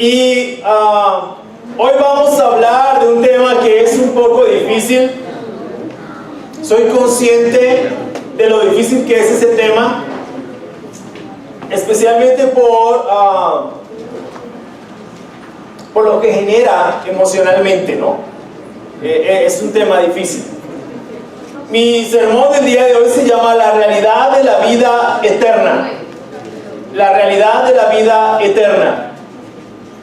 Y hoy vamos a hablar de un tema que es un poco difícil. Soy consciente de lo difícil que es ese tema, especialmente por lo que genera emocionalmente, ¿no? Es un tema difícil. Mi sermón del día de hoy se llama La realidad de la vida eterna. La realidad de la vida eterna.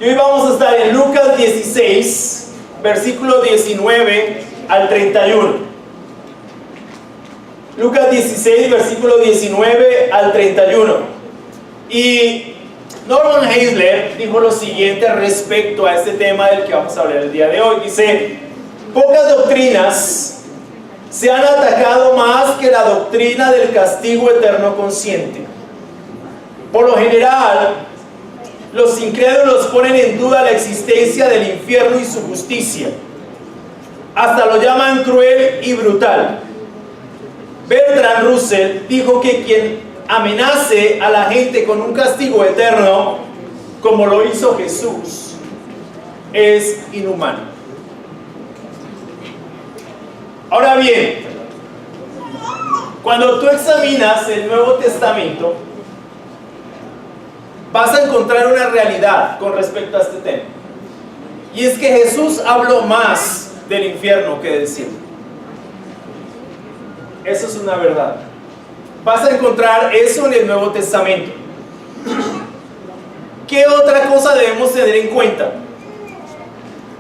Y hoy vamos a estar en Lucas 16, versículo 19 al 31. Lucas 16, versículo 19 al 31. Y Norman Geisler dijo lo siguiente respecto a este tema del que vamos a hablar el día de hoy. Dice: pocas doctrinas se han atacado más que la doctrina del castigo eterno consciente. Por lo general, los incrédulos ponen en duda la existencia del infierno y su justicia. Hasta lo llaman cruel y brutal. Bertrand Russell dijo que quien amenace a la gente con un castigo eterno, como lo hizo Jesús, es inhumano. Ahora bien, cuando tú examinas el Nuevo Testamento, vas a encontrar una realidad con respecto a este tema. Y es que Jesús habló más del infierno que del cielo. Eso es una verdad. Vas a encontrar eso en el Nuevo Testamento. ¿Qué otra cosa debemos tener en cuenta?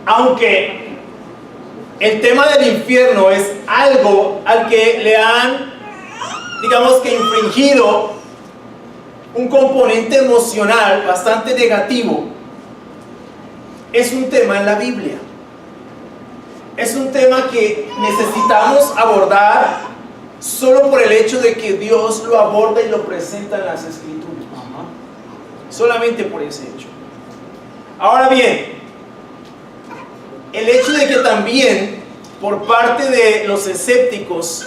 Aunque el tema del infierno es algo al que le han, digamos que, infringido un componente emocional bastante negativo, es un tema en la Biblia. Es un tema que necesitamos abordar solo por el hecho de que Dios lo aborda y lo presenta en las Escrituras. Solamente por ese hecho. Ahora bien, el hecho de que también por parte de los escépticos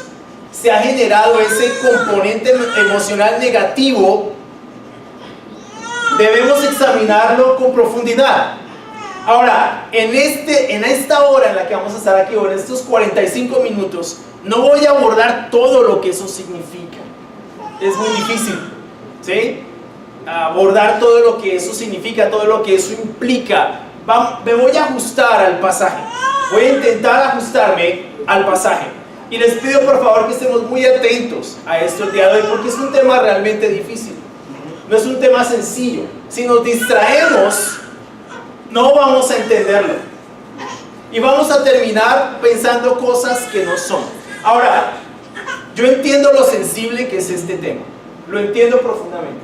se ha generado ese componente emocional negativo, debemos examinarlo con profundidad. Ahora, en esta hora en la que vamos a estar aquí, o en estos 45 minutos, no voy a abordar todo lo que eso significa. Es muy difícil, ¿sí? Abordar todo lo que eso significa, todo lo que eso implica. Me voy a ajustar al pasaje. Voy a intentar ajustarme al pasaje. Y les pido por favor que estemos muy atentos a esto el día de hoy, porque es un tema realmente difícil. No es un tema sencillo. Si nos distraemos, no vamos a entenderlo. Y vamos a terminar pensando cosas que no son. Ahora, yo entiendo lo sensible que es este tema. Lo entiendo profundamente.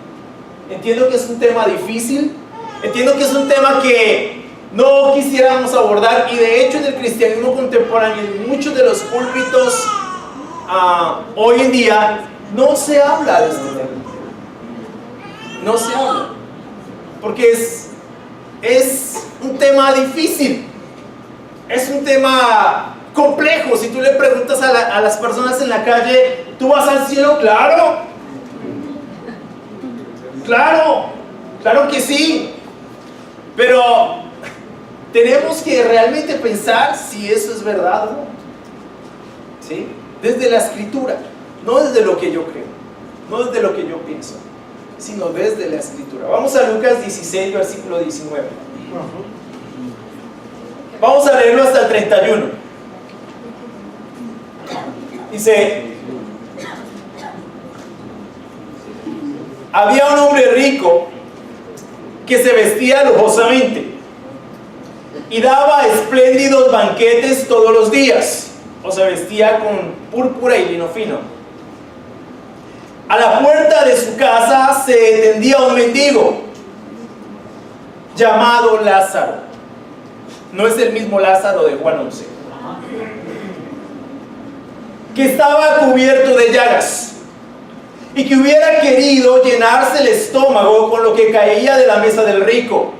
Entiendo que es un tema difícil. Entiendo que es un tema que no quisiéramos abordar. Y de hecho en el cristianismo contemporáneo, en muchos de los púlpitos hoy en día, no se habla de este tema. No se habla, porque es un tema difícil, es un tema complejo. Si tú le preguntas a las personas en la calle, ¿tú vas al cielo? Claro, claro que sí, pero tenemos que realmente pensar si eso es verdad o no, ¿sí? Desde la Escritura, no desde lo que yo creo, no desde lo que yo pienso, sino desde la Escritura. Vamos a Lucas 16, versículo 19. Vamos a leerlo hasta el 31. Dice: había un hombre rico que se vestía lujosamente y daba espléndidos banquetes todos los días, o se vestía con púrpura y lino fino. A la puerta de su casa se tendía un mendigo llamado Lázaro. No es el mismo Lázaro de Juan 11. Que estaba cubierto de llagas y que hubiera querido llenarse el estómago con lo que caía de la mesa del rico.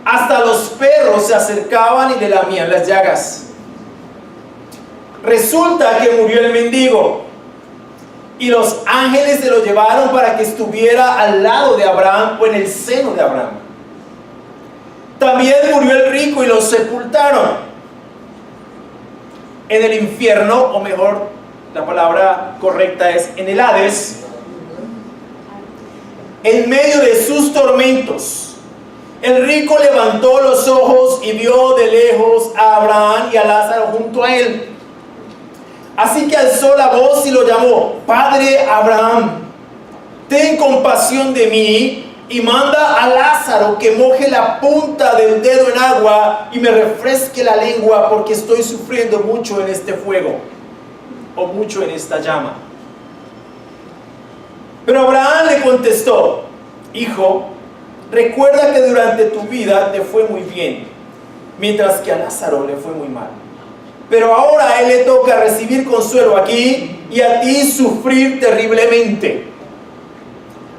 Hasta los perros se acercaban y le lamían las llagas. Resulta que murió el mendigo y los ángeles se lo llevaron para que estuviera al lado de Abraham o en el seno de Abraham. También murió el rico y lo sepultaron en el infierno, o mejor, la palabra correcta es en el Hades, en medio de sus tormentos. El rico levantó los ojos y vio de lejos a Abraham y a Lázaro junto a él. Así que alzó la voz y lo llamó: Padre Abraham, ten compasión de mí y manda a Lázaro que moje la punta del dedo en agua y me refresque la lengua, porque estoy sufriendo mucho en este fuego, o mucho en esta llama. Pero Abraham le contestó: Hijo, recuerda que durante tu vida te fue muy bien, mientras que a Lázaro le fue muy mal. Pero ahora a él le toca recibir consuelo aquí y a ti sufrir terriblemente.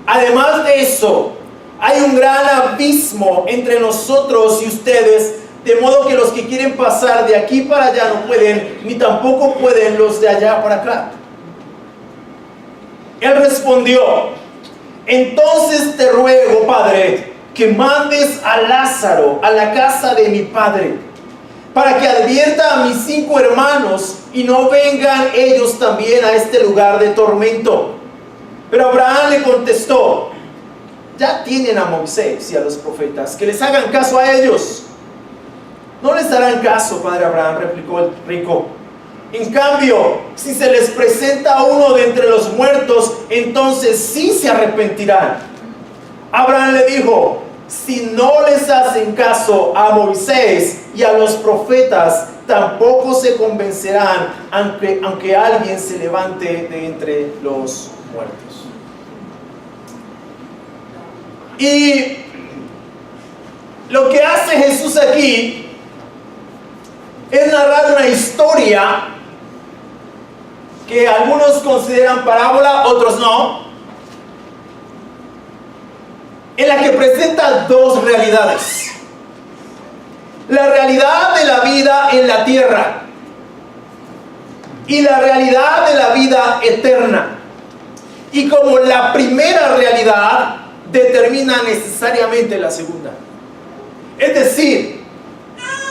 Además de eso, hay un gran abismo entre nosotros y ustedes, de modo que los que quieren pasar de aquí para allá no pueden, ni tampoco pueden los de allá para acá. Él respondió: entonces te ruego, Padre, que mandes a Lázaro a la casa de mi padre, para que advierta a mis 5 hermanos y no vengan ellos también a este lugar de tormento. Pero Abraham le contestó: ya tienen a Moisés y a los profetas, que les hagan caso a ellos. No les harán caso, padre Abraham, replicó el rico. En cambio, si se les presenta uno de entre los muertos, entonces sí se arrepentirán. Abraham le dijo: si no les hacen caso a Moisés y a los profetas, tampoco se convencerán, aunque alguien se levante de entre los muertos. Y lo que hace Jesús aquí es narrar una historia que algunos consideran parábola, otros no, en la que presenta 2 realidades: la realidad de la vida en la tierra y la realidad de la vida eterna. Y como la primera realidad determina necesariamente la segunda. Es decir,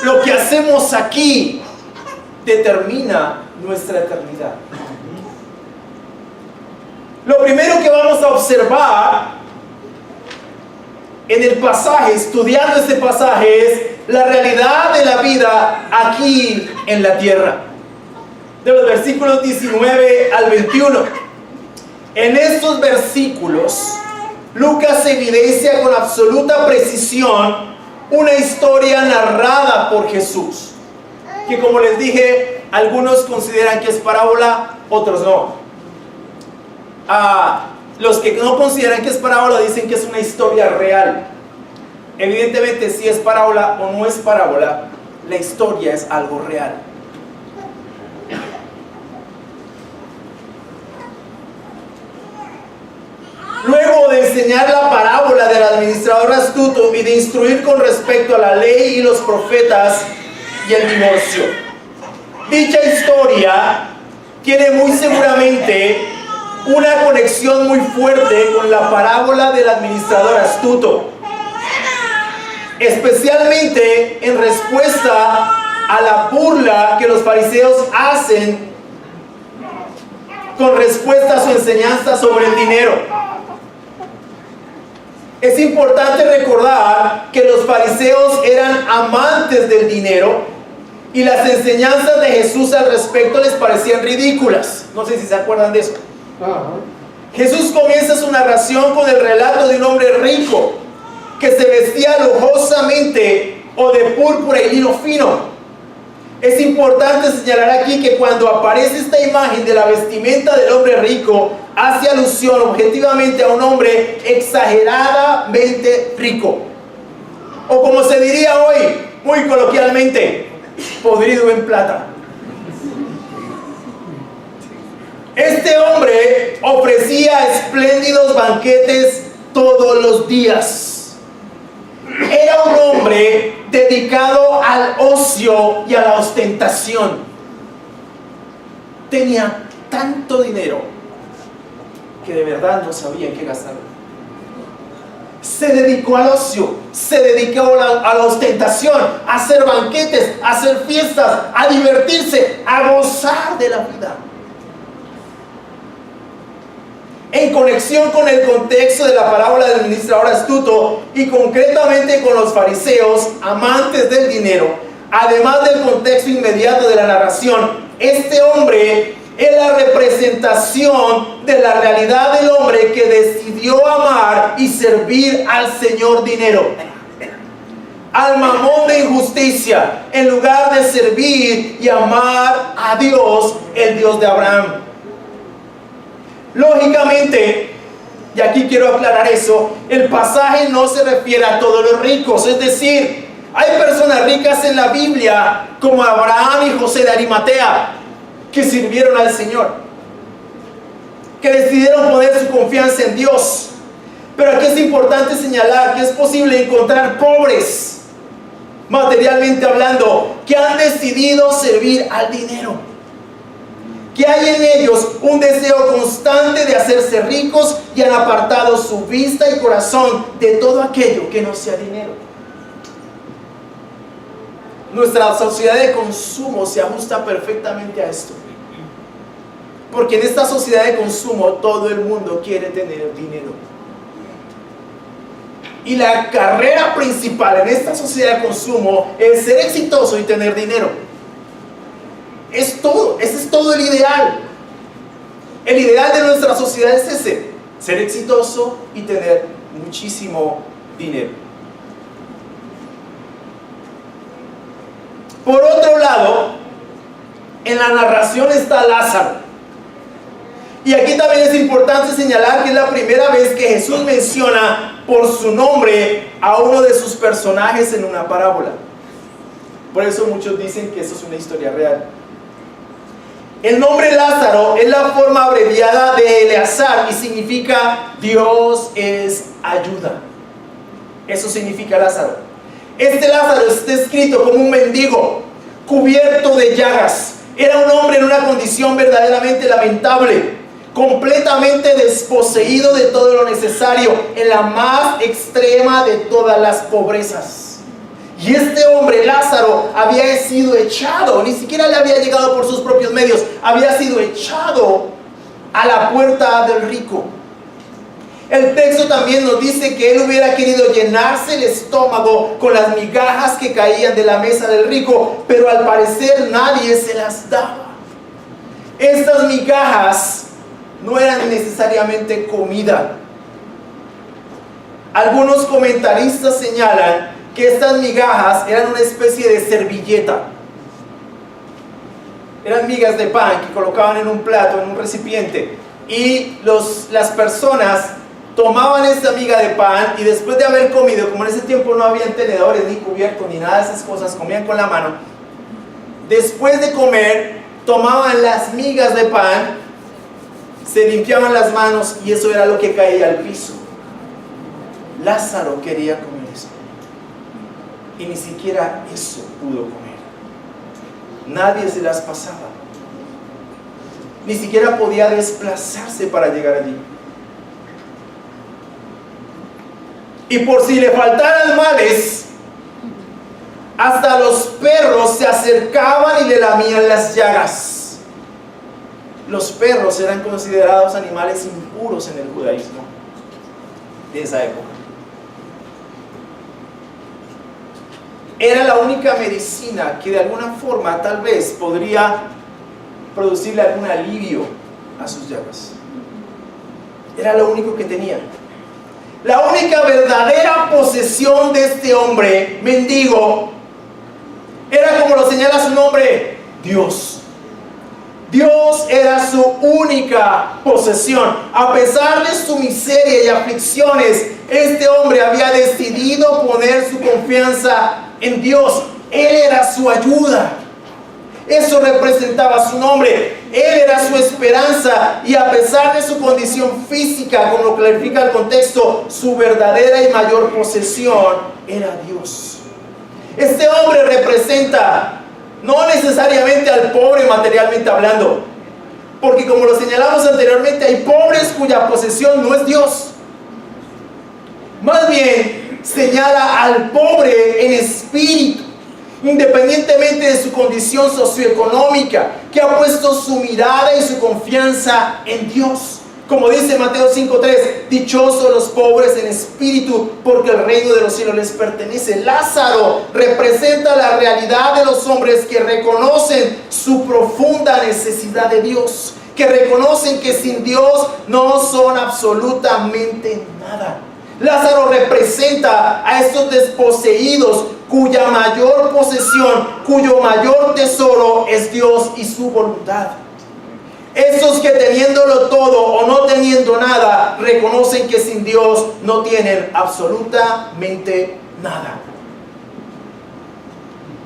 lo que hacemos aquí determina nuestra eternidad. Lo primero que vamos a observar en el pasaje, estudiando este pasaje, es la realidad de la vida aquí en la tierra. De los versículos 19 al 21. En estos versículos, Lucas evidencia con absoluta precisión una historia narrada por Jesús, que, como les dije, algunos consideran que es parábola, otros no. Los que no consideran que es parábola dicen que es una historia real. Evidentemente, si es parábola o no es parábola, la historia es algo real. Luego de enseñar la parábola del administrador astuto y de instruir con respecto a la ley y los profetas y el divorcio, dicha historia tiene muy seguramente una conexión muy fuerte con la parábola del administrador astuto, especialmente en respuesta a la burla que los fariseos hacen con respuesta a su enseñanza sobre el dinero. Es importante recordar que los fariseos eran amantes del dinero y las enseñanzas de Jesús al respecto les parecían ridículas. No sé si se acuerdan de eso. Jesús comienza su narración con el relato de un hombre rico que se vestía lujosamente o de púrpura y lino fino. Es importante señalar aquí que cuando aparece esta imagen de la vestimenta del hombre rico, hace alusión objetivamente a un hombre exageradamente rico, o como se diría hoy, muy coloquialmente, podrido en plata. Este hombre ofrecía espléndidos banquetes todos los días. Era un hombre dedicado al ocio y a la ostentación. Tenía tanto dinero que de verdad no sabía en qué gastarlo. Se dedicó al ocio, se dedicó a la ostentación, a hacer banquetes, a hacer fiestas, a divertirse, a gozar de la vida. En conexión con el contexto de la parábola del administrador astuto y concretamente con los fariseos amantes del dinero, además del contexto inmediato de la narración, este hombre es la representación de la realidad del hombre que decidió amar y servir al Señor dinero, al mamón de injusticia, en lugar de servir y amar a Dios, el Dios de Abraham. Lógicamente, y aquí quiero aclarar eso, el pasaje no se refiere a todos los ricos, es decir, hay personas ricas en la Biblia como Abraham y José de Arimatea, que sirvieron al Señor, que decidieron poner su confianza en Dios. Pero aquí es importante señalar que es posible encontrar pobres, materialmente hablando, que han decidido servir al dinero, que hay en ellos un deseo constante de hacerse ricos y han apartado su vista y corazón de todo aquello que no sea dinero. Nuestra sociedad de consumo se ajusta perfectamente a esto. Porque en esta sociedad de consumo todo el mundo quiere tener dinero. Y la carrera principal en esta sociedad de consumo es ser exitoso y tener dinero. Es todo, ese es todo el ideal. El ideal de nuestra sociedad es ese: ser exitoso y tener muchísimo dinero. Por otro lado, en la narración está Lázaro. Y aquí también es importante señalar que es la primera vez que Jesús menciona por su nombre a uno de sus personajes en una parábola. Por eso muchos dicen que eso es una historia real. El nombre Lázaro es la forma abreviada de Eleazar y significa Dios es ayuda. Eso significa Lázaro. Este Lázaro está escrito como un mendigo, cubierto de llagas. Era un hombre en una condición verdaderamente lamentable, completamente desposeído de todo lo necesario, en la más extrema de todas las pobrezas. Y este hombre, Lázaro, había sido echado, ni siquiera le había llegado por sus propios medios, había sido echado a la puerta del rico. El texto también nos dice que él hubiera querido llenarse el estómago con las migajas que caían de la mesa del rico, pero al parecer nadie se las daba. Estas migajas no eran necesariamente comida. Algunos comentaristas señalan que estas migajas eran una especie de servilleta. Eran migas de pan que colocaban en un plato, en un recipiente, y las personas tomaban esta miga de pan y después de haber comido, como en ese tiempo no habían tenedores ni cubiertos ni nada de esas cosas, comían con la mano. Después de comer, tomaban las migas de pan, se limpiaban las manos y eso era lo que caía al piso. Lázaro quería comer eso y ni siquiera eso pudo comer. Nadie se las pasaba, ni siquiera podía desplazarse para llegar allí. Y por si le faltaran males, hasta los perros se acercaban y le lamían las llagas. Los perros eran considerados animales impuros en el judaísmo de esa época. Era la única medicina que de alguna forma tal vez podría producirle algún alivio a sus llagas. Era lo único que tenía. La única verdadera posesión de este hombre mendigo era, como lo señala su nombre, Dios. Dios era su única posesión. A pesar de su miseria y aflicciones, este hombre había decidido poner su confianza en Dios. Él era su ayuda. Eso representaba su nombre. Él era su esperanza, y a pesar de su condición física, como lo clarifica el contexto, su verdadera y mayor posesión era Dios. Este hombre representa no necesariamente al pobre materialmente hablando, porque como lo señalamos anteriormente, hay pobres cuya posesión no es Dios. Más también señala al pobre en espíritu, independientemente de su condición socioeconómica, que ha puesto su mirada y su confianza en Dios. Como dice Mateo 5:3, dichosos los pobres en espíritu, porque el reino de los cielos les pertenece. Lázaro representa la realidad de los hombres que reconocen su profunda necesidad de Dios, que reconocen que sin Dios no son absolutamente nada. Lázaro representa a estos desposeídos cuya mayor posesión, cuyo mayor tesoro es Dios y su voluntad. Esos que teniéndolo todo o no teniendo nada, reconocen que sin Dios no tienen absolutamente nada.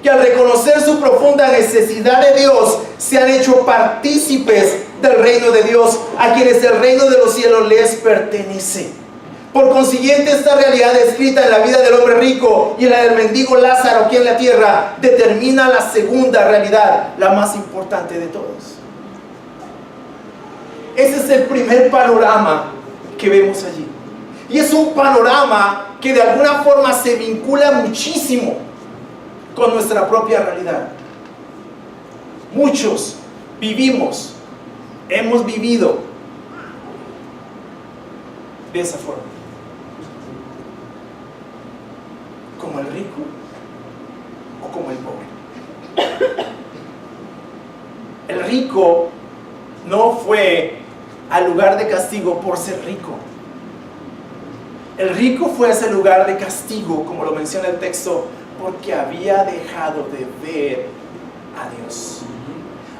Que al reconocer su profunda necesidad de Dios, se han hecho partícipes del reino de Dios, a quienes el reino de los cielos les pertenece. Por consiguiente, esta realidad descrita en la vida del hombre rico y en la del mendigo Lázaro aquí en la tierra, determina la segunda realidad, la más importante de todos. Ese es el primer panorama que vemos allí. Y es un panorama que de alguna forma se vincula muchísimo con nuestra propia realidad. Muchos hemos vivido de esa forma. Como el rico o como el pobre. El rico no fue al lugar de castigo por ser rico. El rico fue a ese lugar de castigo, como lo menciona el texto, porque había dejado de ver a Dios.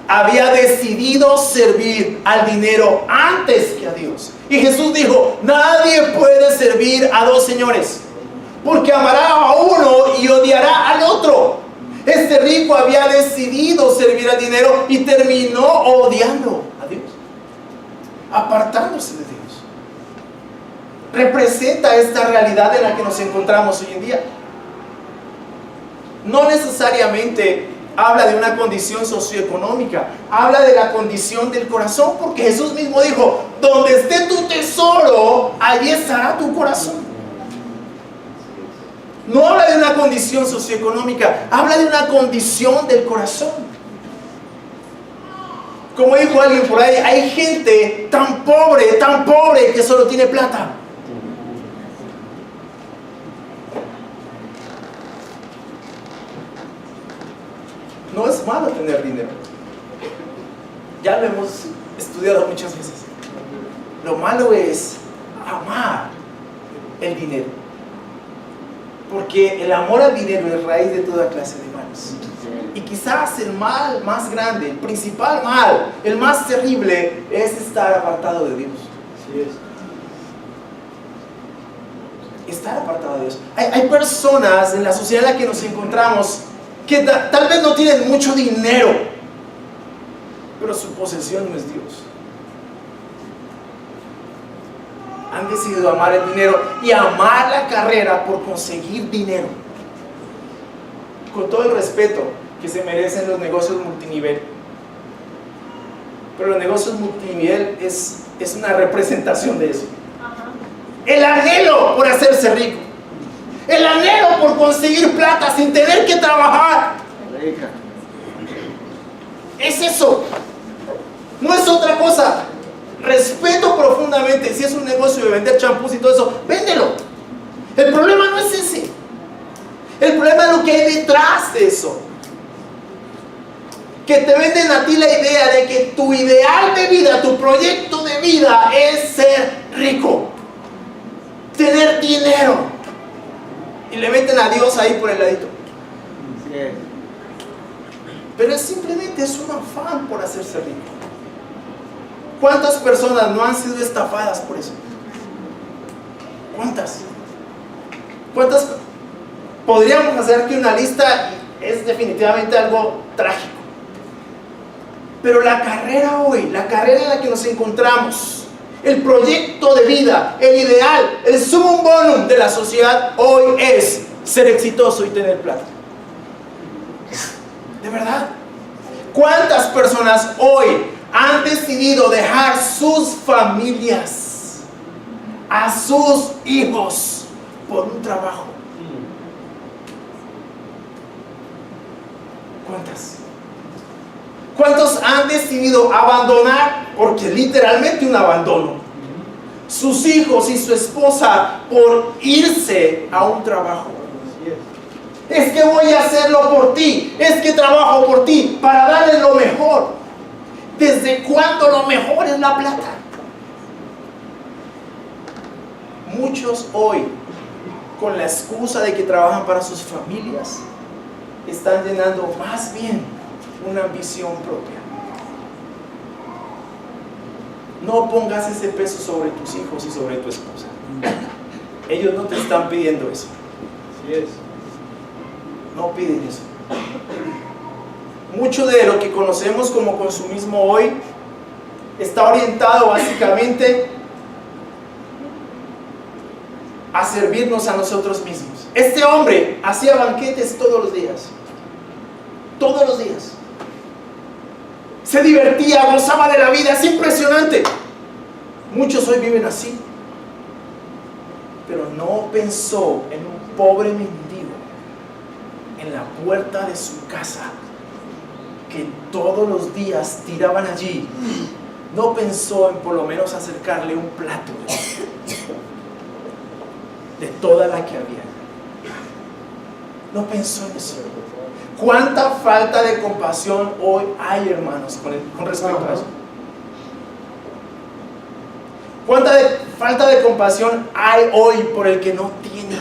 Había decidido servir al dinero antes que a Dios. Y Jesús dijo, nadie puede servir a dos señores, porque amará a uno y odiará al otro. Este rico había decidido servir al dinero y terminó odiando a Dios, apartándose de Dios. Representa esta realidad en la que nos encontramos hoy en día. No necesariamente habla de una condición socioeconómica, habla de la condición del corazón, porque Jesús mismo dijo, donde esté tu tesoro, allí estará tu corazón. No habla de una condición socioeconómica, habla de una condición del corazón. Como dijo alguien por ahí, hay gente tan pobre que solo tiene plata. No es malo tener dinero. Ya lo hemos estudiado muchas veces. Lo malo es amar el dinero. Porque el amor al dinero es raíz de toda clase de males. Y quizás el mal más grande, el principal mal, el más terrible, es estar apartado de Dios. Así es. Estar apartado de Dios. Hay personas en la sociedad en la que nos encontramos que tal vez no tienen mucho dinero, pero su posesión no es Dios. Han decidido amar el dinero y amar la carrera por conseguir dinero. Con todo el respeto que se merecen los negocios multinivel, pero los negocios multinivel es una representación de eso. El anhelo por hacerse rico, el anhelo por conseguir plata sin tener que trabajar, es eso, no es otra cosa. Respeto profundamente, si es un negocio de vender champús y todo eso, véndelo. El problema no es ese. El problema es lo que hay detrás de eso. Que te venden a ti la idea de que tu ideal de vida, tu proyecto de vida es ser rico, tener dinero, y le meten a Dios ahí por el ladito. Pero es simplemente un afán por hacerse rico. ¿Cuántas personas no han sido estafadas por eso? ¿Cuántas? Podríamos hacer aquí una lista, es definitivamente algo trágico. Pero la carrera hoy, la carrera en la que nos encontramos, el proyecto de vida, el ideal, el sumum bonum de la sociedad hoy es ser exitoso y tener plata. ¿De verdad? ¿Cuántas personas hoy han decidido dejar sus familias, a sus hijos, por un trabajo. ¿Cuántos han decidido abandonar, porque literalmente un abandono, sus hijos y su esposa por irse a un trabajo? Es que voy a hacerlo por ti, es que trabajo por ti para darle lo mejor. ¿Desde cuándo lo mejor es la plata? Muchos hoy, con la excusa de que trabajan para sus familias, están llenando más bien una ambición propia. No pongas ese peso sobre tus hijos y sobre tu esposa. Ellos no te están pidiendo eso. Así es. No piden eso. Mucho de lo que conocemos como consumismo hoy está orientado básicamente a servirnos a nosotros mismos. Este hombre hacía banquetes todos los días. Todos los días. Se divertía, gozaba de la vida, es impresionante. Muchos hoy viven así. Pero no pensó en un pobre mendigo en la puerta de su casa, que todos los días tiraban allí. No pensó en por lo menos acercarle un plato de toda la que había. No pensó en eso. ¿Cuánta falta de compasión hoy hay, hermanos, con respecto a eso? ¿Cuánta falta de compasión hay hoy por el que no tiene?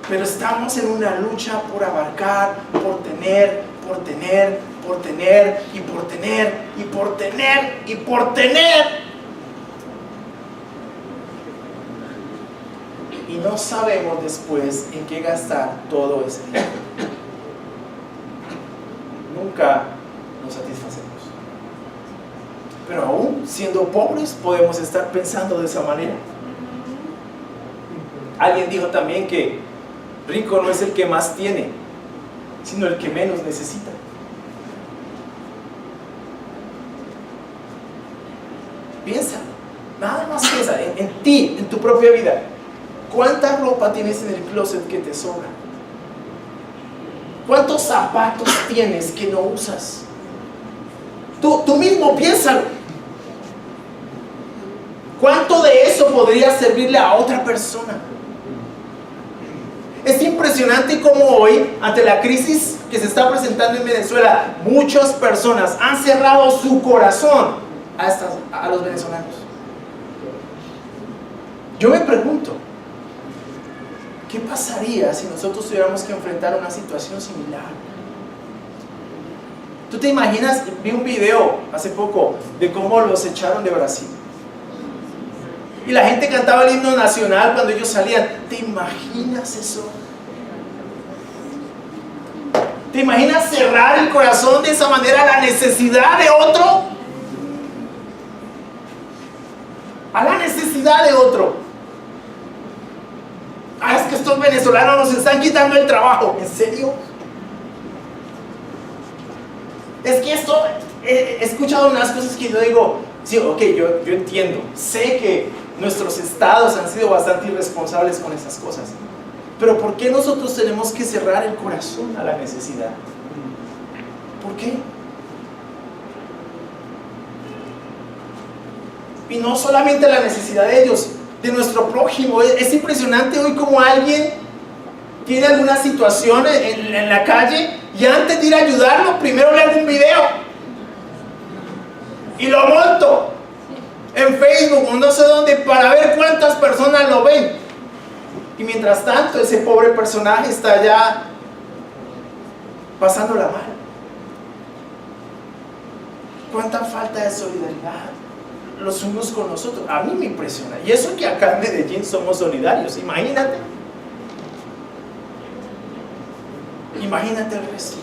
Pero estamos en una lucha por abarcar, por tener, por tener, por tener, y por tener, y por tener, y por tener. Y no sabemos después en qué gastar todo ese dinero. Nunca nos satisfacemos. Pero aún siendo pobres podemos estar pensando de esa manera. Alguien dijo también que rico no es el que más tiene, sino el que menos necesita. Piensa, nada más piensa en ti, en tu propia vida. ¿Cuánta ropa tienes en el closet que te sobra? ¿Cuántos zapatos tienes que no usas? Tú mismo piénsalo. ¿Cuánto de eso podría servirle a otra persona? Es impresionante cómo hoy, ante la crisis que se está presentando en Venezuela, muchas personas han cerrado su corazón a los venezolanos. Yo me pregunto, ¿qué pasaría si nosotros tuviéramos que enfrentar una situación similar? ¿Tú te imaginas? Vi un video hace poco de cómo los echaron de Brasil. Y la gente cantaba el himno nacional cuando ellos salían. ¿Te imaginas eso? ¿Te imaginas cerrar el corazón de esa manera a la necesidad de otro? A la necesidad de otro. Es que estos venezolanos nos están quitando el trabajo. ¿En serio? Es que esto, he escuchado unas cosas que yo digo, sí, ok, yo entiendo, sé que nuestros estados han sido bastante irresponsables con esas cosas, pero ¿por qué nosotros tenemos que cerrar el corazón a la necesidad? ¿Por qué? Y no solamente la necesidad de ellos, de nuestro prójimo. Es impresionante hoy como alguien tiene alguna situación en la calle y antes de ir a ayudarlo, primero le hago un video y lo monto en Facebook o no sé dónde para ver cuántas personas lo ven. Y mientras tanto ese pobre personaje está allá pasándola mal. ¿Cuánta falta de solidaridad los unos con los otros? A mí me impresiona. Y eso que acá en Medellín somos solidarios, imagínate. Imagínate el resto.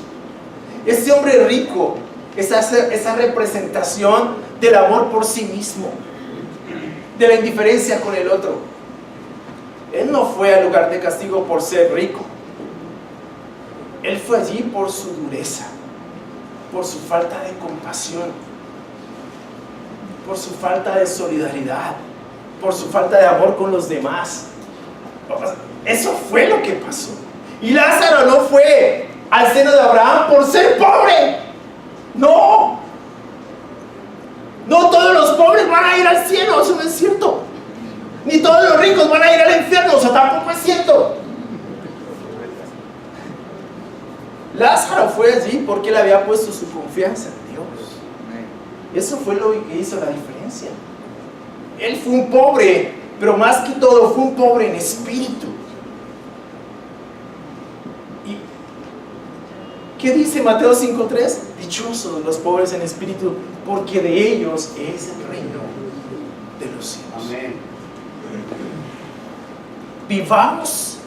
Este hombre rico, esa representación del amor por sí mismo, de la indiferencia con el otro. Él no fue al lugar de castigo por ser rico. Él fue allí por su dureza, por su falta de compasión. por su falta de solidaridad, por su falta de amor con los demás. Eso fue lo que pasó. Y Lázaro no fue al seno de Abraham por ser pobre. No. No todos los pobres van a ir al cielo, eso no es cierto. Ni todos los ricos van a ir al infierno, eso tampoco es cierto. Lázaro fue allí porque él había puesto su confianza en Dios. Eso fue lo que hizo la diferencia. Él fue un pobre, pero más que todo fue un pobre en espíritu. ¿Y qué dice Mateo 5:3? Dichosos los pobres en espíritu, porque de ellos es el reino de los cielos. Amén. Vivamos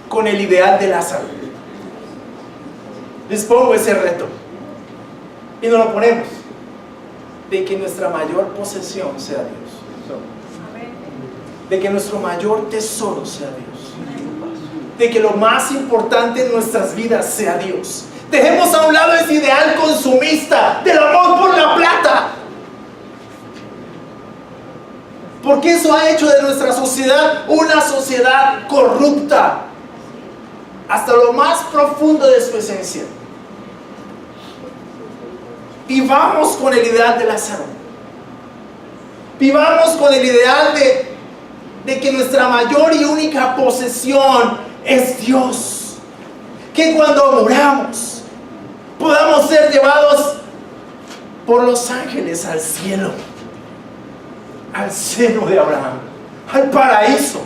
con el ideal de Lázaro. Les pongo ese reto y nos lo ponemos, de que nuestra mayor posesión sea Dios, de que nuestro mayor tesoro sea Dios, de que lo más importante en nuestras vidas sea Dios. Dejemos a un lado ese ideal consumista del amor por la plata, porque eso ha hecho de nuestra sociedad una sociedad corrupta hasta lo más profundo de su esencia. Vivamos con el ideal de Lázaro. Vivamos con el ideal de que nuestra mayor y única posesión es Dios. Que cuando muramos podamos ser llevados por los ángeles al cielo, al seno de Abraham, al paraíso.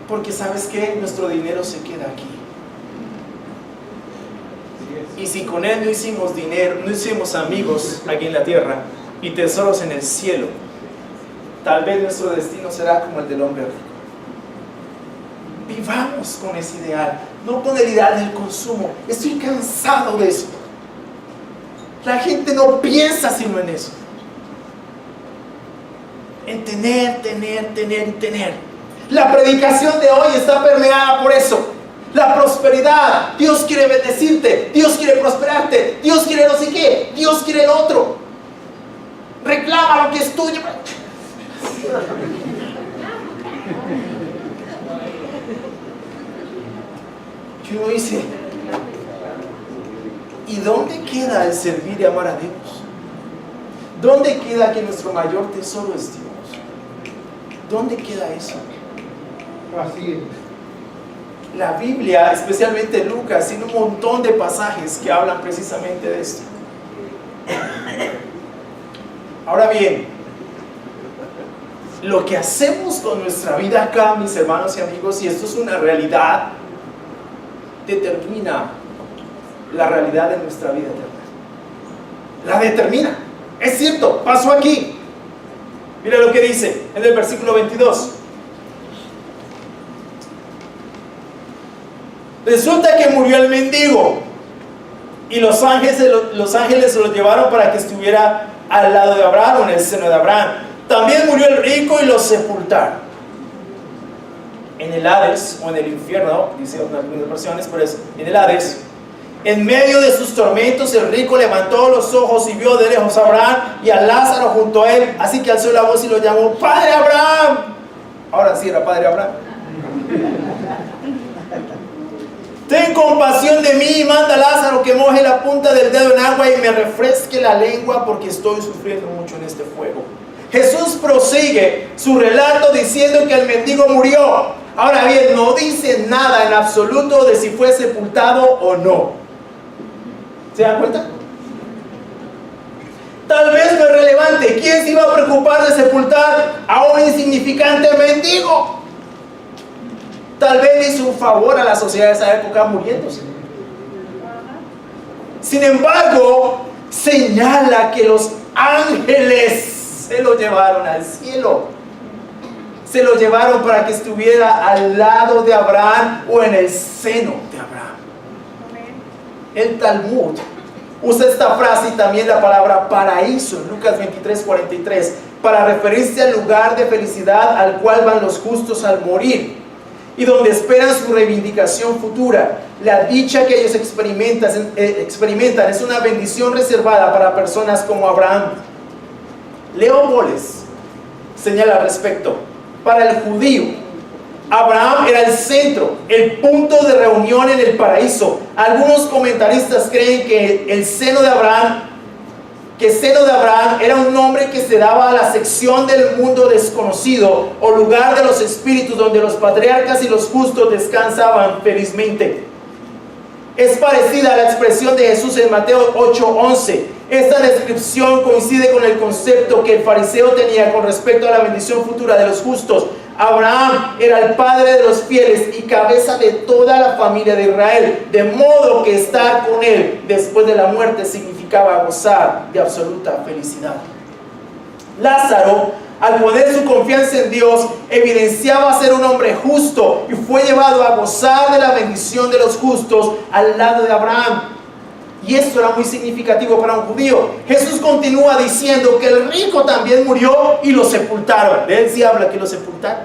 Porque ¿sabes qué? Nuestro dinero se queda aquí. Y si con él no hicimos dinero, no hicimos amigos aquí en la tierra y tesoros en el cielo, tal vez nuestro destino será como el del hombre rico. Vivamos con ese ideal, no con el ideal del consumo. Estoy cansado de eso. La gente no piensa sino en eso. En tener, tener. La predicación de hoy está permeada por eso. La prosperidad. Dios quiere bendecirte, Dios quiere prosperarte, Dios quiere no sé qué, Dios quiere el otro. Reclama lo que es tuyo. Y uno dice, ¿y dónde queda el servir y amar a Dios? ¿Dónde queda que nuestro mayor tesoro es Dios? ¿Dónde queda eso? Así es. La Biblia, especialmente Lucas, tiene un montón de pasajes que hablan precisamente de esto. Ahora bien, lo que hacemos con nuestra vida acá, mis hermanos y amigos, y esto es una realidad, determina la realidad de nuestra vida eterna. La determina. Es cierto, pasó aquí. Mira lo que dice en el versículo 22. Resulta que murió el mendigo y los ángeles se lo llevaron para que estuviera al lado de Abraham, en el seno de Abraham. También murió el rico y lo sepultaron en el Hades, o en el infierno, dice en algunas versiones, pero es en el Hades. En medio de sus tormentos, el rico levantó los ojos y vio de lejos a Abraham y a Lázaro junto a él. Así que alzó la voz y lo llamó: ¡Padre Abraham! Ahora sí era Padre Abraham. Ten compasión de mí y manda a Lázaro que moje la punta del dedo en agua y me refresque la lengua, porque estoy sufriendo mucho en este fuego. Jesús prosigue su relato diciendo que el mendigo murió. Ahora bien, no dice nada en absoluto de si fue sepultado o no. ¿Se dan cuenta? Tal vez no es relevante. ¿Quién se iba a preocupar de sepultar a un insignificante mendigo? Tal vez le hizo un favor a la sociedad de esa época muriéndose. Sin embargo, señala que los ángeles se lo llevaron al cielo. Se lo llevaron para que estuviera al lado de Abraham o en el seno de Abraham. El Talmud usa esta frase y también la palabra paraíso en Lucas 23:43 para referirse al lugar de felicidad al cual van los justos al morir. y donde esperan su reivindicación futura. La dicha que ellos experimentan es una bendición reservada para personas como Abraham. Leo Boles señala al respecto: para el judío, Abraham era el centro, el punto de reunión en el paraíso. Algunos comentaristas creen que el seno de Abraham era un nombre que se daba a la sección del mundo desconocido o lugar de los espíritus donde los patriarcas y los justos descansaban felizmente. Es parecida a la expresión de Jesús en Mateo 8:11. Esta descripción coincide con el concepto que el fariseo tenía con respecto a la bendición futura de los justos. Abraham era el padre de los fieles y cabeza de toda la familia de Israel, de modo que estar con él después de la muerte significaba gozar de absoluta felicidad. Lázaro, al poner su confianza en Dios, evidenciaba ser un hombre justo y fue llevado a gozar de la bendición de los justos al lado de Abraham. Y esto era muy significativo para un judío. Jesús continúa diciendo que el rico también murió y lo sepultaron. De él sí habla que lo sepultaron.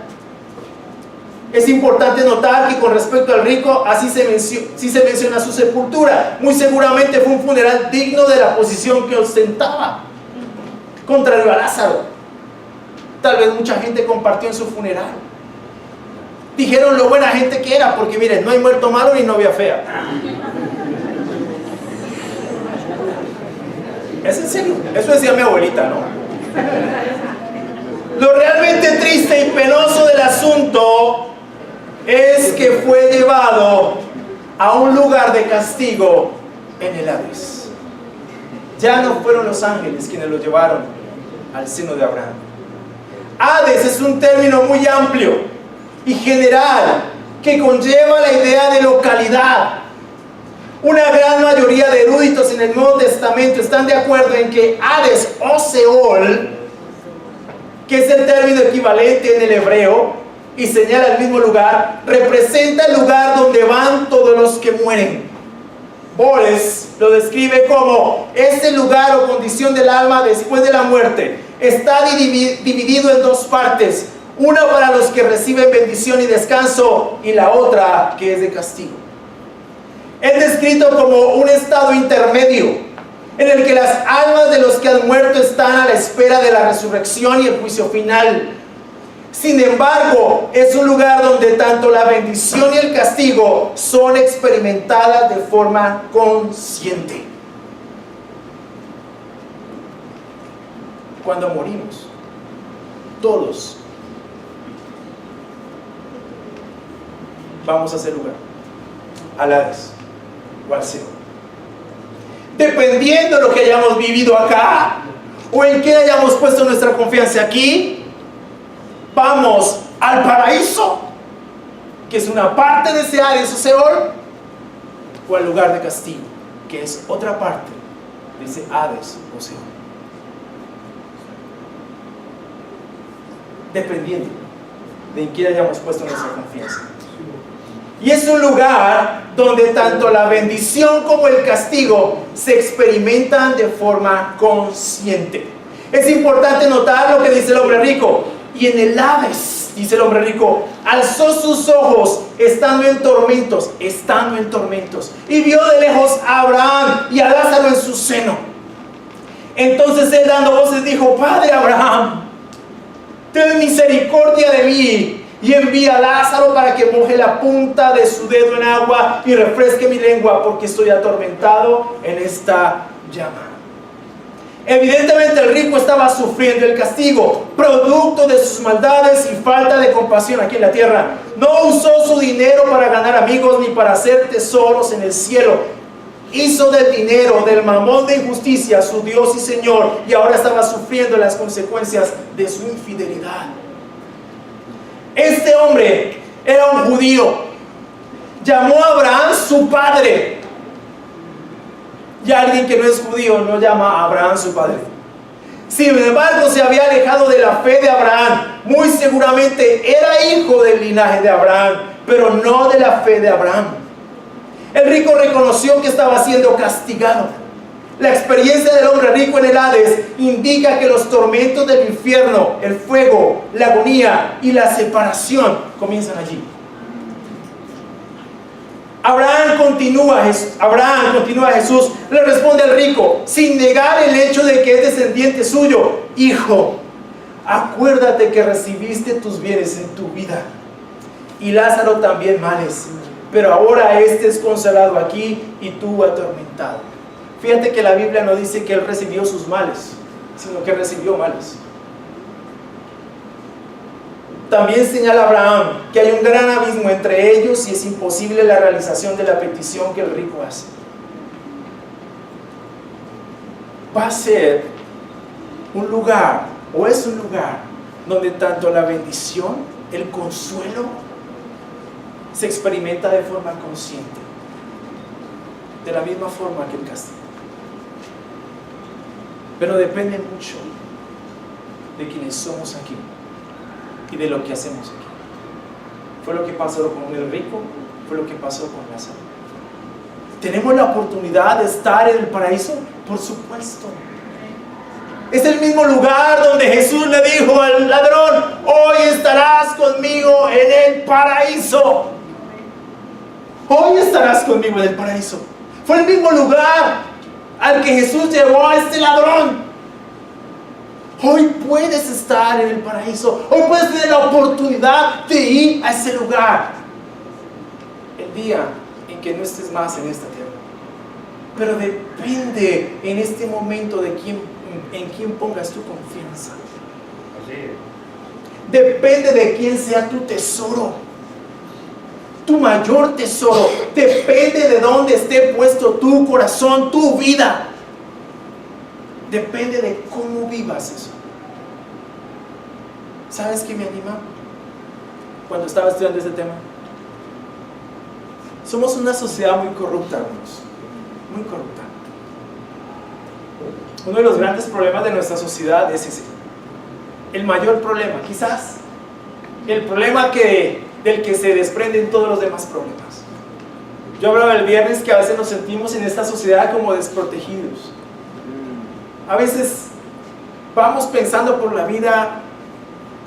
Es importante notar que con respecto al rico, sí se menciona su sepultura. Muy seguramente fue un funeral digno de la posición que ostentaba, contrario a Lázaro. Tal vez mucha gente compartió en su funeral. Dijeron lo buena gente que era, porque miren, no hay muerto malo ni novia fea. ¿Es en serio? Eso decía mi abuelita, ¿no? Lo realmente triste y penoso del asunto es que fue llevado a un lugar de castigo en el Hades. Ya no fueron los ángeles quienes lo llevaron al seno de Abraham. Hades es un término muy amplio y general que conlleva la idea de localidad. Una gran mayoría de eruditos en el Nuevo Testamento están de acuerdo en que Hades o Seol, que es el término equivalente en el hebreo y señala el mismo lugar, representa el lugar donde van todos los que mueren. Boles lo describe como ese lugar o condición del alma después de la muerte. Está dividido en dos partes, una para los que reciben bendición y descanso y la otra que es de castigo. Es descrito como un estado intermedio en el que las almas de los que han muerto están a la espera de la resurrección y el juicio final. Sin embargo, es un lugar donde tanto la bendición y el castigo son experimentadas de forma consciente. Cuando morimos, todos vamos a ese lugar, al Hades o al cielo. Dependiendo de lo que hayamos vivido acá o en qué hayamos puesto nuestra confianza aquí, vamos al paraíso, que es una parte de ese Hades o Seol, o al lugar de castigo, que es otra parte de ese Hades o Seol. Dependiendo de en qué hayamos puesto nuestra confianza. Y es un lugar donde tanto la bendición como el castigo se experimentan de forma consciente. Es importante notar lo que dice el hombre rico. Y en el Hades, dice el hombre rico, alzó sus ojos estando en tormentos, y vio de lejos a Abraham y a Lázaro en su seno. Entonces él, dando voces, dijo: Padre Abraham, ten misericordia de mí y envía a Lázaro para que moje la punta de su dedo en agua y refresque mi lengua, porque estoy atormentado en esta llama. Evidentemente el rico estaba sufriendo el castigo, producto de sus maldades y falta de compasión aquí en la tierra. No usó su dinero para ganar amigos ni para hacer tesoros en el cielo. Hizo del dinero, del mamón de injusticia, su Dios y Señor, y ahora estaba sufriendo las consecuencias de su infidelidad. Este hombre era un judío. Llamó a Abraham su padre. Y alguien que no es judío no llama a Abraham su padre. Sin embargo, se había alejado de la fe de Abraham. Muy seguramente era hijo del linaje de Abraham, pero no de la fe de Abraham. El rico reconoció que estaba siendo castigado. La experiencia del hombre rico en el Hades indica que los tormentos del infierno, el fuego, la agonía y la separación comienzan allí. Abraham, continúa Jesús, le responde al rico, sin negar el hecho de que es descendiente suyo: hijo, acuérdate que recibiste tus bienes en tu vida, y Lázaro también males, pero ahora este es consolado aquí y tú atormentado. Fíjate que la Biblia no dice que él recibió sus males, sino que recibió males. También señala Abraham que hay un gran abismo entre ellos y es imposible la realización de la petición que el rico hace. Va a ser un lugar, o es un lugar, donde tanto la bendición, el consuelo, se experimenta de forma consciente, de la misma forma que el castigo. Pero depende mucho de quienes somos aquí y de lo que hacemos aquí. Fue lo que pasó con el rico, fue lo que pasó con Lázaro. ¿Tenemos la oportunidad de estar en el paraíso? Por supuesto. Es el mismo lugar donde Jesús le dijo al ladrón: hoy estarás conmigo en el paraíso. Hoy estarás conmigo en el paraíso. Fue el mismo lugar al que Jesús llevó a este ladrón. Hoy puedes estar en el paraíso. Hoy puedes tener la oportunidad de ir a ese lugar el día en que no estés más en esta tierra. Pero depende en este momento de en quién pongas tu confianza. Depende de quién sea tu tesoro, tu mayor tesoro. Depende de dónde esté puesto tu corazón, tu vida. Depende de cómo vivas eso. ¿Sabes qué me anima? Cuando estaba estudiando este tema, somos una sociedad muy corrupta, hermanos. Muy corrupta. Uno de los grandes problemas de nuestra sociedad es ese. El mayor problema, quizás el problema del que se desprenden todos los demás problemas. Yo hablaba el viernes que a veces nos sentimos en esta sociedad como desprotegidos. A veces vamos pensando por la vida: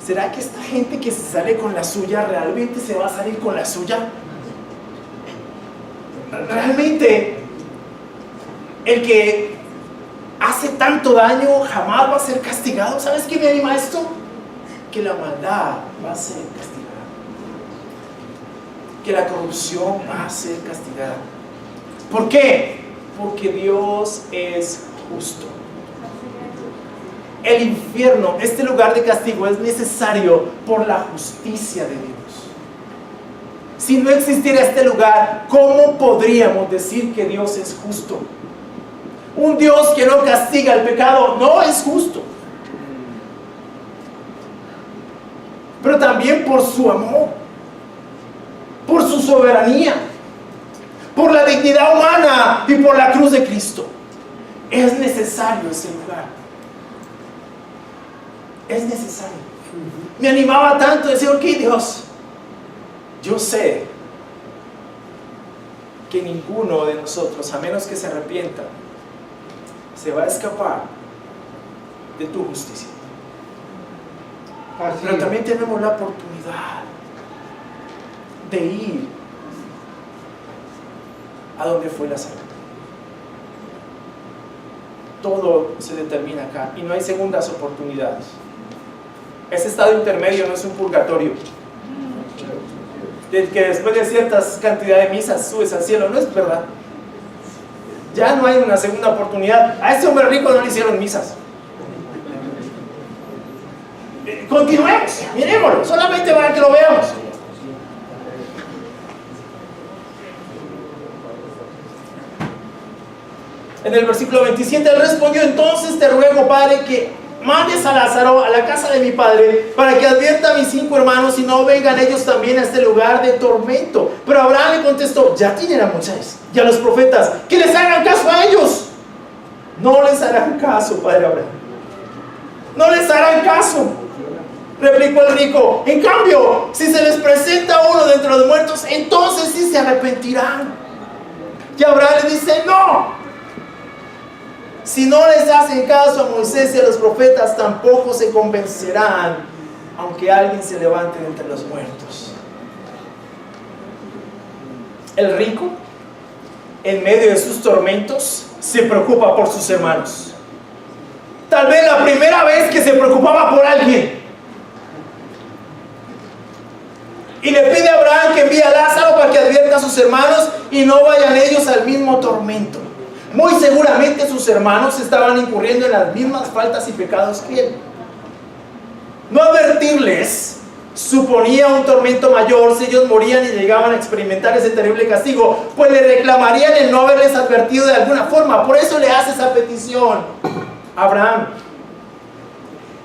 ¿será que esta gente que se sale con la suya realmente se va a salir con la suya? ¿Realmente el que hace tanto daño jamás va a ser castigado? ¿Sabes qué me anima esto? Que la maldad va a ser castigada, que la corrupción va a ser castigada. ¿Por qué? Porque Dios es justo. El infierno, este lugar de castigo, es necesario por la justicia de Dios. Si no existiera este lugar, ¿cómo podríamos decir que Dios es justo? Un Dios que no castiga el pecado no es justo. Pero también por su amor, por su soberanía, por la dignidad humana y por la cruz de Cristo, es necesario ese lugar. Es necesario. Me animaba tanto a decir: ok, Dios, yo sé que ninguno de nosotros, a menos que se arrepienta, se va a escapar de tu justicia. Pero también tenemos la oportunidad de ir a donde fue Lázaro. Todo se determina acá y no hay segundas oportunidades. Ese estado intermedio no es un purgatorio del que después de ciertas cantidades de misas subes al cielo. No es verdad. Ya no hay una segunda oportunidad. A este hombre rico no le hicieron misas. Continuemos, miremoslo, solamente para que lo veamos. En el versículo 27 él respondió: entonces te ruego, Padre, que mandes a Lázaro a la casa de mi padre, para que advierta a mis 5 hermanos y no vengan ellos también a este lugar de tormento. Pero Abraham le contestó: ya tienen a Moisés y a los profetas, que les hagan caso a ellos. No les harán caso, padre Abraham. No les harán caso, replicó el rico. En cambio, si se les presenta uno de entre los muertos, entonces sí se arrepentirán. Y Abraham le dice: no. Si no les hacen caso a Moisés y a los profetas, tampoco se convencerán, aunque alguien se levante de entre los muertos. El rico, en medio de sus tormentos, se preocupa por sus hermanos. Tal vez la primera vez que se preocupaba por alguien. Y le pide a Abraham que envíe a Lázaro para que advierta a sus hermanos y no vayan ellos al mismo tormento. Muy seguramente sus hermanos estaban incurriendo en las mismas faltas y pecados que él. No advertirles suponía un tormento mayor si ellos morían y llegaban a experimentar ese terrible castigo, pues le reclamarían el no haberles advertido de alguna forma. Por eso le hace esa petición a Abraham.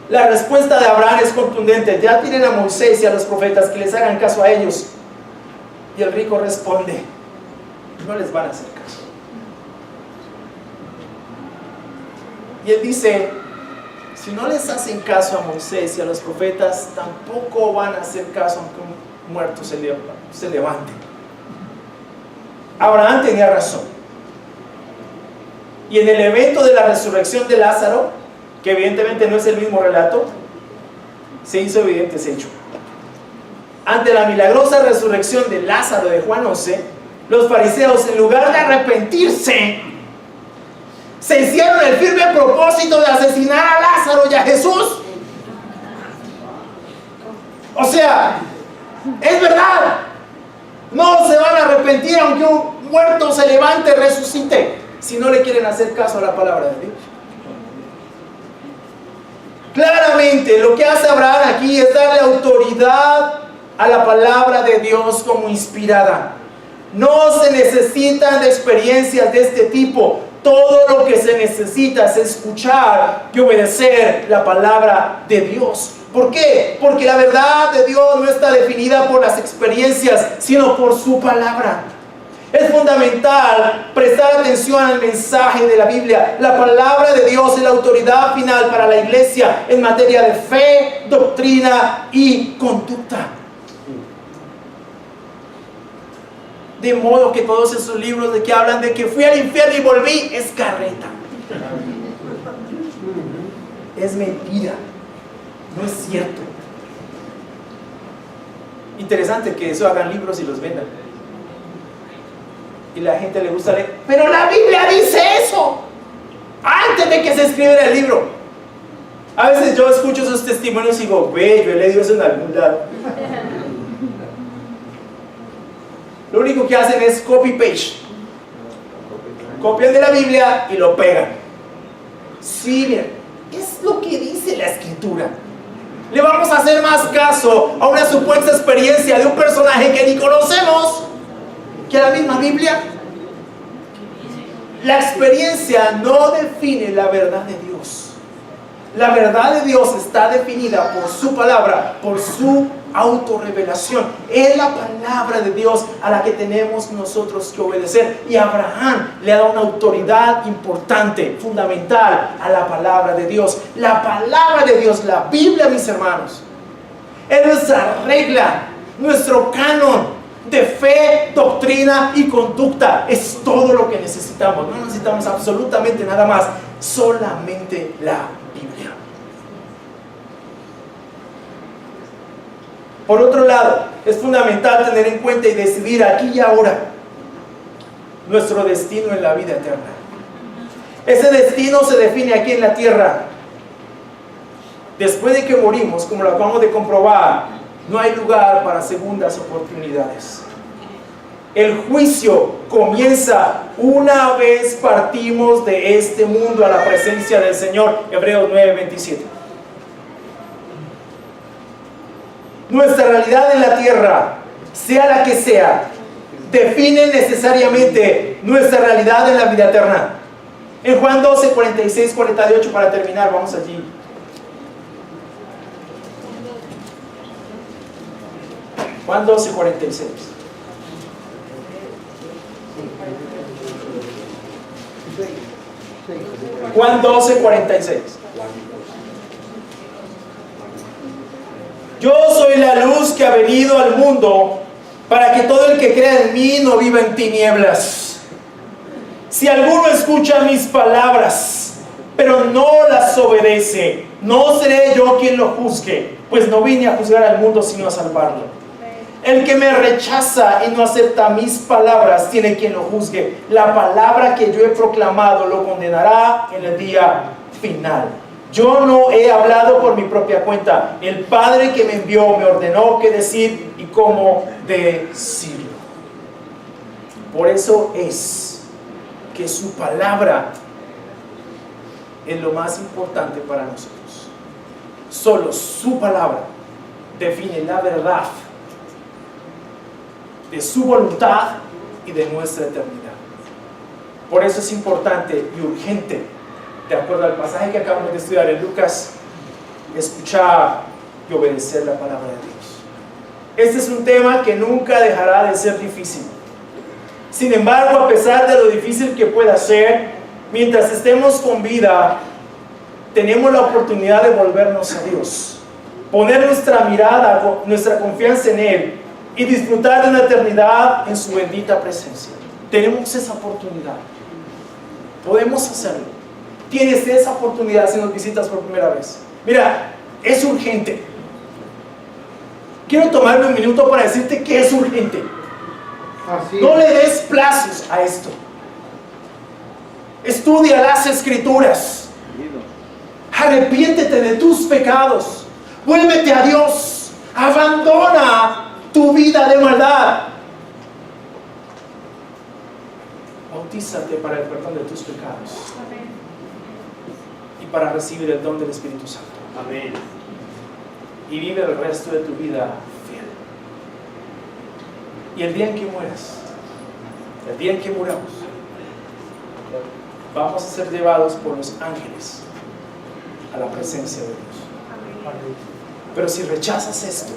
La respuesta de Abraham es contundente. Ya tienen a Moisés y a los profetas, que les hagan caso a ellos. Y el rico responde: no les van a hacer caso. Y él dice: si no les hacen caso a Moisés y a los profetas, tampoco van a hacer caso aunque un muerto se levante. Abraham tenía razón. Y en el evento de la resurrección de Lázaro, que evidentemente no es el mismo relato, se hizo evidente ese hecho. Ante la milagrosa resurrección de Lázaro de Juan 11, los fariseos, en lugar de arrepentirse, se hicieron el firme propósito de asesinar a Lázaro y a Jesús. O sea, es verdad, no se van a arrepentir aunque un muerto se levante, resucite, si no le quieren hacer caso a la palabra de Dios. Claramente lo que hace Abraham aquí es darle autoridad a la palabra de Dios como inspirada. No se necesitan de experiencias de este tipo. Todo lo que se necesita es escuchar y obedecer la palabra de Dios. ¿Por qué? Porque la verdad de Dios no está definida por las experiencias, sino por su palabra. Es fundamental prestar atención al mensaje de la Biblia. La palabra de Dios es la autoridad final para la iglesia en materia de fe, doctrina y conducta. De modo que todos esos libros de que hablan de que fui al infierno y volví, es carreta. Es mentira. No es cierto. Interesante que eso hagan libros y los vendan. Y la gente le gusta leer. Pero la Biblia dice eso. Antes de que se escribiera el libro. A veces yo escucho esos testimonios y digo, ve, yo he leído eso en algún lado. Lo único que hacen es copy-paste. Copian de la Biblia y lo pegan. Sí, miren, es lo que dice la Escritura. Le vamos a hacer más caso a una supuesta experiencia de un personaje que ni conocemos que a la misma Biblia. La experiencia no define la verdad de Dios. La verdad de Dios está definida por su palabra, por su autorrevelación. Es la palabra de Dios a la que tenemos nosotros que obedecer. Y Abraham le da una autoridad importante, fundamental a la palabra de Dios. La palabra de Dios, la Biblia, mis hermanos, es nuestra regla, nuestro canon de fe, doctrina y conducta. Es todo lo que necesitamos. No necesitamos absolutamente nada más, solamente la Biblia. Por otro lado, es fundamental tener en cuenta y decidir aquí y ahora nuestro destino en la vida eterna. Ese destino se define aquí en la tierra. Después de que morimos, como lo acabamos de comprobar, no hay lugar para segundas oportunidades. El juicio comienza una vez partimos de este mundo a la presencia del Señor. Hebreos 9:27. Nuestra realidad en la tierra, sea la que sea, define necesariamente nuestra realidad en la vida eterna. En Juan 12, 46, 48, para terminar, vamos allí. Juan 12, 46. Juan 12, 46. Yo soy la luz que ha venido al mundo para que todo el que crea en mí no viva en tinieblas. Si alguno escucha mis palabras, pero no las obedece, no seré yo quien lo juzgue, pues no vine a juzgar al mundo sino a salvarlo. El que me rechaza y no acepta mis palabras tiene quien lo juzgue. La palabra que yo he proclamado lo condenará en el día final. Yo no he hablado por mi propia cuenta. El Padre que me envió me ordenó qué decir y cómo decirlo. Por eso es que su palabra es lo más importante para nosotros. Solo su palabra define la verdad de su voluntad y de nuestra eternidad. Por eso es importante y urgente, de acuerdo al pasaje que acabamos de estudiar en Lucas, escuchar y obedecer la palabra de Dios. Este es un tema que nunca dejará de ser difícil. Sin embargo, a pesar de lo difícil que pueda ser, mientras estemos con vida, tenemos la oportunidad de volvernos a Dios, poner nuestra mirada, nuestra confianza en Él y disfrutar de una eternidad en su bendita presencia. Tenemos esa oportunidad. Podemos hacerlo. Tienes esa oportunidad si nos visitas por primera vez. Mira, es urgente. Quiero tomarme un minuto para decirte que es urgente. Así No es. le des plazos a esto. Estudia las Escrituras. Arrepiéntete de tus pecados. Vuélvete a Dios. Abandona tu vida de maldad. Bautízate para el perdón de tus pecados y para recibir el don del Espíritu Santo. Amén. Y vive el resto de tu vida fiel. Y el día en que mueras, el día en que muramos, vamos a ser llevados por los ángeles a la presencia de Dios. Pero si rechazas esto,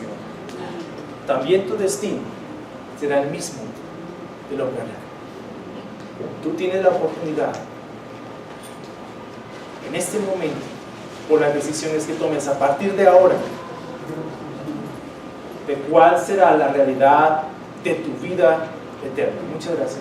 también tu destino será el mismo del hombre arácnido. Tú tienes la oportunidad en este momento, por las decisiones que tomes a partir de ahora, de cuál será la realidad de tu vida eterna. Muchas gracias.